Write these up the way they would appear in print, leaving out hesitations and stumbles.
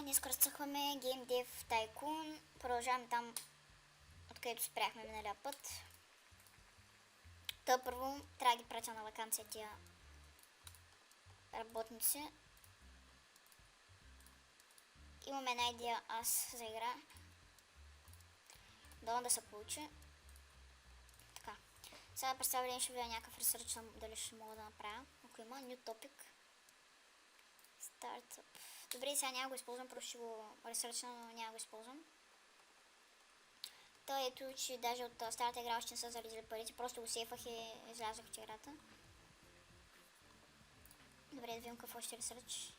Ние скръстахме Game Dev Tycoon. Продължаваме там, откъдето спряхме миналия път. Та първо трябва да ги пратя на вакансия тия работници. Имаме една идея аз за игра. Да се получи. Така. Сега представя ден ще видя някакъв ресърч, дали ще мога да направя. Ако има New Topic. Startup. Добре, сега няма го използвам, просто ще го ресърчна, но няма го използвам. То ето, че даже от старата игра още не са зализали парите, просто го сейфах и излязах от играта. Добре, да видим какво ще ресърч.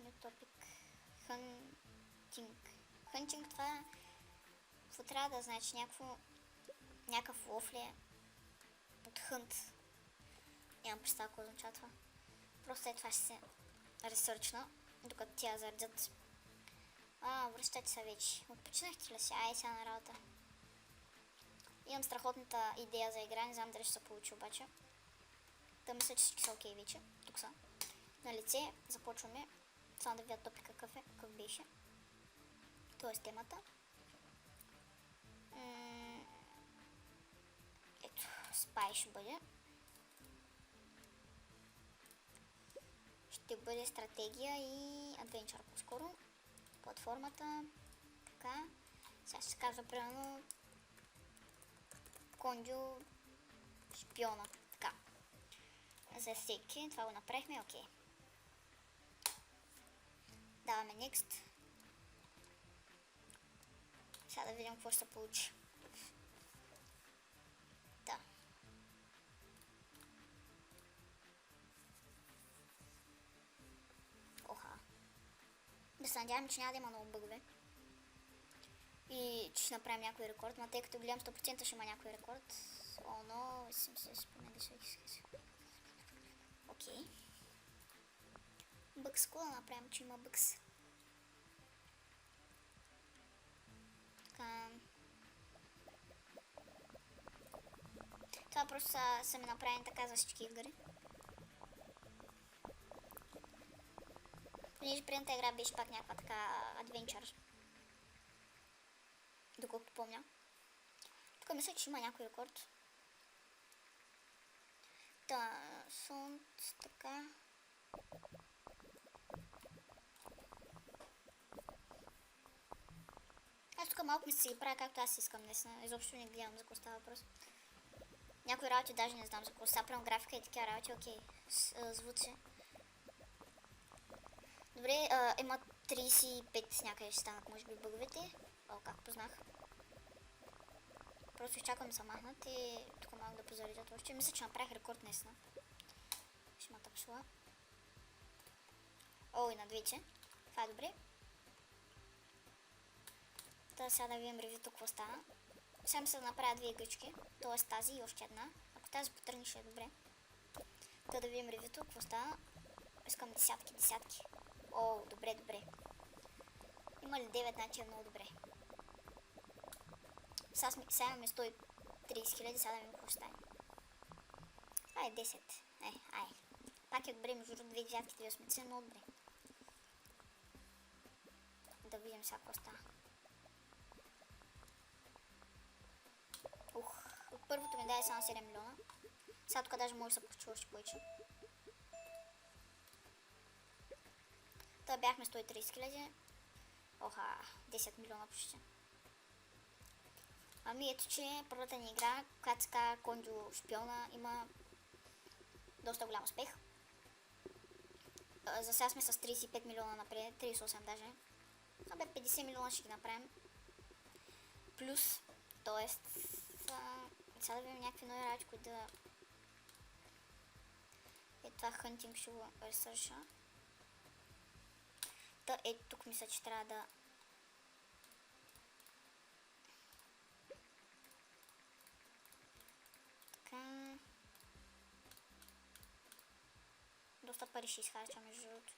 New Topic. Hunting. Hunting, това е... Какво трябва да значи? Някакъв лов ли е? От Hunt. Нямам представа какво означава това. Просто това ще се ресърчна, докато тя заредят. Връщате се вече. Отпочинахте ли си? Ай, сега на работа. Имам страхотната идея за игра, не знам дали ще се получи обаче. Да мисля, че всички са окей вече. Тук са. На лице започваме. Само да видя топик какъв е, какъв беше. Това е темата. Ето, спай ще бъде. Ще бъде стратегия и адвенчър по-скоро. Платформата. Така. Сега ще се казва примерно Кондио шпиона. Така. За всеки. Това го направихме. Окей. Даваме Next. Сега да видим какво ще се получи. Да. Оха. Да се надяваме, че няма да има много бъгове. И че ще направим някой рекорд, но тъй като гледам 100% ще има някой рекорд. О, но съм се спомени да се. Окей. Бъкс, какво да направим, че има бъкс? Така. Това просто са ми направени така за всички игри. Понеже предната игра беше пак някаква така адвенчър. Доколкото помня. Тук мисля, че има някой рекорд. Та, сонт, така. Аз тук малко ми се ги правя както аз искам днес. Изобщо не гледам за какво става въпрос. Някои работи даже не знам за какво става. Прямо графика и такива работи, окей. Звуци. Добре, има 35 някъде ще станат, може би, бъговете. О, как познах. Просто изчаквам да се махнат и тук малко да позаредят още. Мисля, че направих рекорд днесна. Ще ма тъпшила. О, и на двете. Това е добре. Та сега да видим ревюто какво става. Сега мисля да направя две игрички. Т.е. тази и още една. Ако тази потръгне ще е добре. Та да видим ревюто какво става. Искам десятки. О, добре. Има ли 9, значи е много добре. Сега имаме 130 хиляди, сега да видим какво ще стане. Това е 10. Ай. Пак е добре, между две десятките и осмици, много добре. Да видим сега какво става. От първото ми даде само 7 милиона. Сега тук даже може да се почува още повече. Та бяхме 130 хиляди. Оха, 10 милиона почти. Ами ето, че първата ни игра, която се казва Кондио шпиона, има доста голям успех. За сега сме с 35 милиона напред, 38 даже. Абе 50 милиона ще ги направим. Плюс, т.е. сега да видим някакви нови работи, които да... Ето това Hunting ще го ресърша. Та ето тук мисля, че трябва да... Така... Доста пари ще изхарча между другото.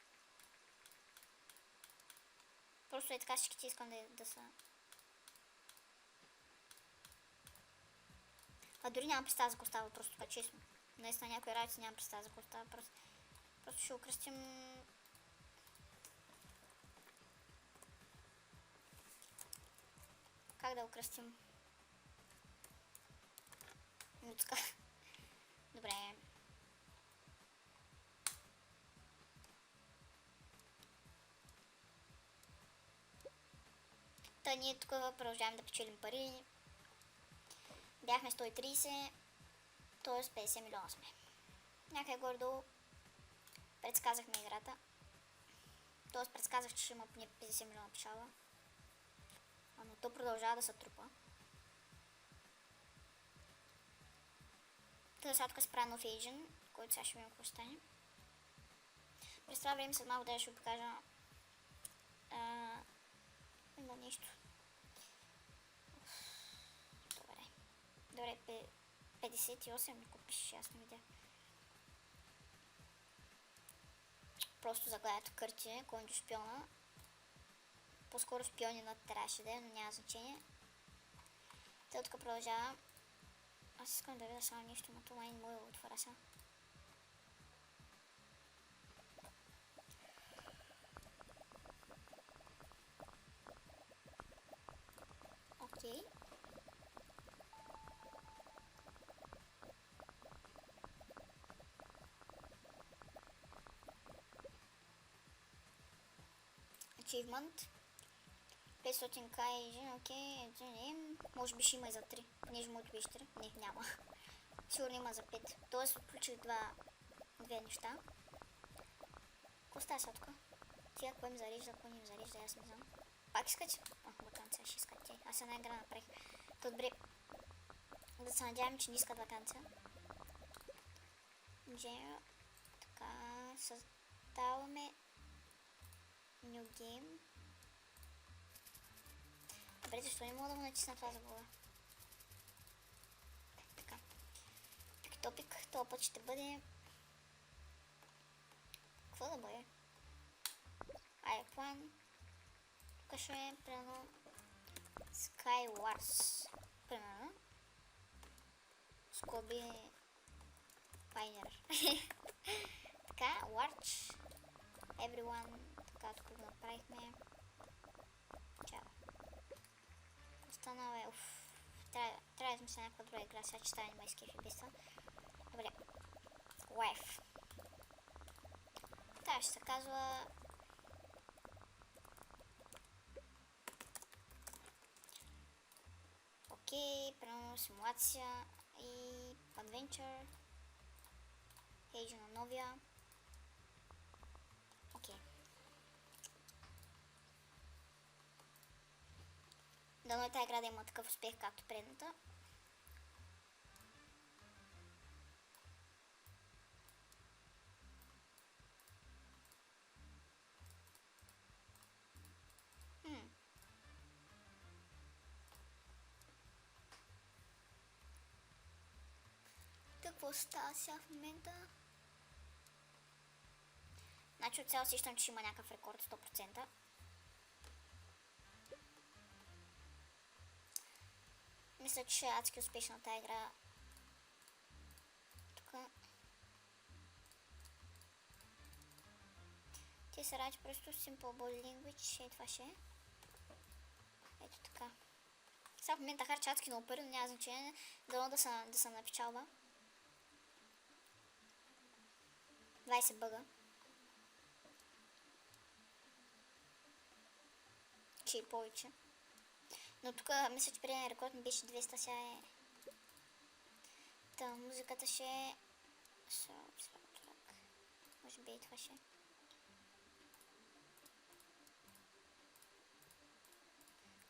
Просто е така всичките искам да са... Дори нямам представа за какво става въпрос, така честно. Наистина някои работи нямам представа за какво става въпрос. Просто ще окръстим... Как да окръстим? Муцка. Добре. Та ние тук продължаваме да печелим пари. Бяхме 130, т.е. 50 милиона сме. Някъде горе-долу предсказахме играта. Т.е. предсказах, че ще има поне 50 милиона печалба. Но то продължава да се трупа. Та сега тук спра нов Agent, който сега ще видим какво ще стане. През това време след малко да ще ви покажа едно нещо. Добре, 58 ми купиш, аз не видя. Просто заглавието Кърти, кончо шпиона. По-скоро шпионинът трябваше да е, но няма значение. Те тук продължава. Аз искам да видя само нещо, но това не мога да отворя сега. Окей. Achievement 500k Agent, окей, може би ще има и за 3, понеже моето беше 3, не, няма. Сигурно има за 5, т.е. включих две неща. Какво става сега тук? Тия кое им зарежда, кое не им зарежда, аз не знам. Пак искате? Ваканция ще искат те, аз една игра направих. Добре, да се надявам, че не искат ваканция. Така, създаваме New Game. Добре, защо не мога да му натисна това заглавие? Така. Топик, този път ще бъде... Какво да бъде? План. Тук ще е, примерно, Skywars. Примерно. Скоби... Pioneer. Така, Watch. Everyone. Така, тук го направихме. Чао. Останава е... Трябва да измисля някаква друга игра, сега че става не ме изкефи убийства. Добре. Wife. Тая ще се казва... Окей, примерно симулация и Adventure. Age на новия. Окей. Дано тази игра да има такъв успех, както предната. Какво става сега в момента? Значи от цяло сещам, че има някакъв рекорд 100%. Мисля, че е адски успешна тази игра. Тук. Те се ради просто Simple Body Language. Това ще е. Ето така. Сега в момента харча адски много пари, но няма значение. Дано да се напечалва. 20 бъга. Че и повече. Но тук мисля, че предния рекорд ми беше 200, сега е... Та музиката ще е... Може би и това ще е.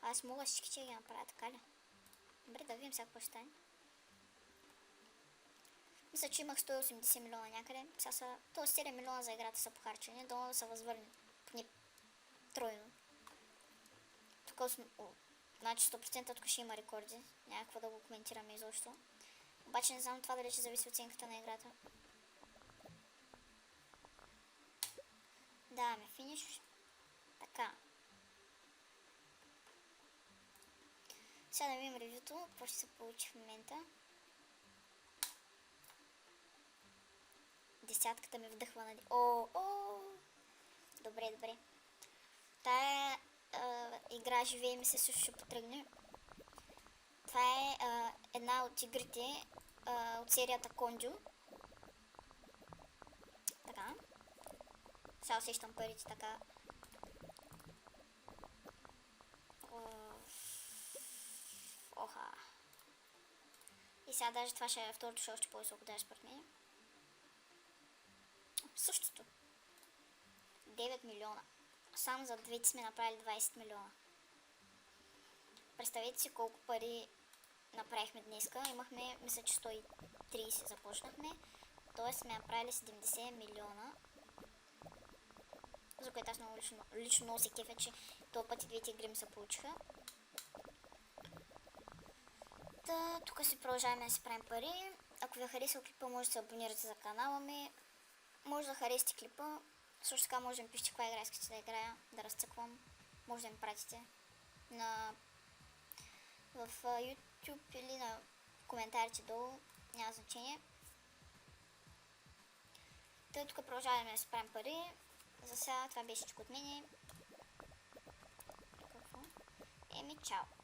Аз мога всички че ги направя, така ли? Добре, да видим сега какво ще стане. Мисля, че имах 180 милиона някъде. Сега са... То 7 милиона за играта са похарчени, долу да се възвърне. Поне тройно. Тук значи 100% тук ще има рекорди. Някакво да го коментираме изобщо. Обаче не знам това дали ще зависи оценката на играта. Даваме финиш. Така. Сега да видим ревюто, какво ще се получи в момента. Десятката ми вдъхва на... Добре. Тая игра живее ми се също ще потръгне. Това е една от игрите от серията Кондю. Така. Сега усещам парите така. Оха. И сега даже това ще е второто, ще още по-високо даже според мен. Същото. 9 милиона. Само за двете сме направили 20 милиона. Представете си колко пари направихме днеска. Имахме, мисля, че 130 започнахме. Тоест сме направили 70 милиона. За което аз много лично много се кефя, че този път и двете игри ми се получиха. Тук си продължаваме да си правим пари. Ако ви е харесал клипа, може да се абонирате за канала ми. Може да харесате клипа. Също така може да ми пишете каква игра искате да играя, да разцъквам. Може да ми пратите в YouTube или на коментарите долу. Няма значение. Тук продължаваме да си правим пари. За сега това беше всичко от мене. Чао!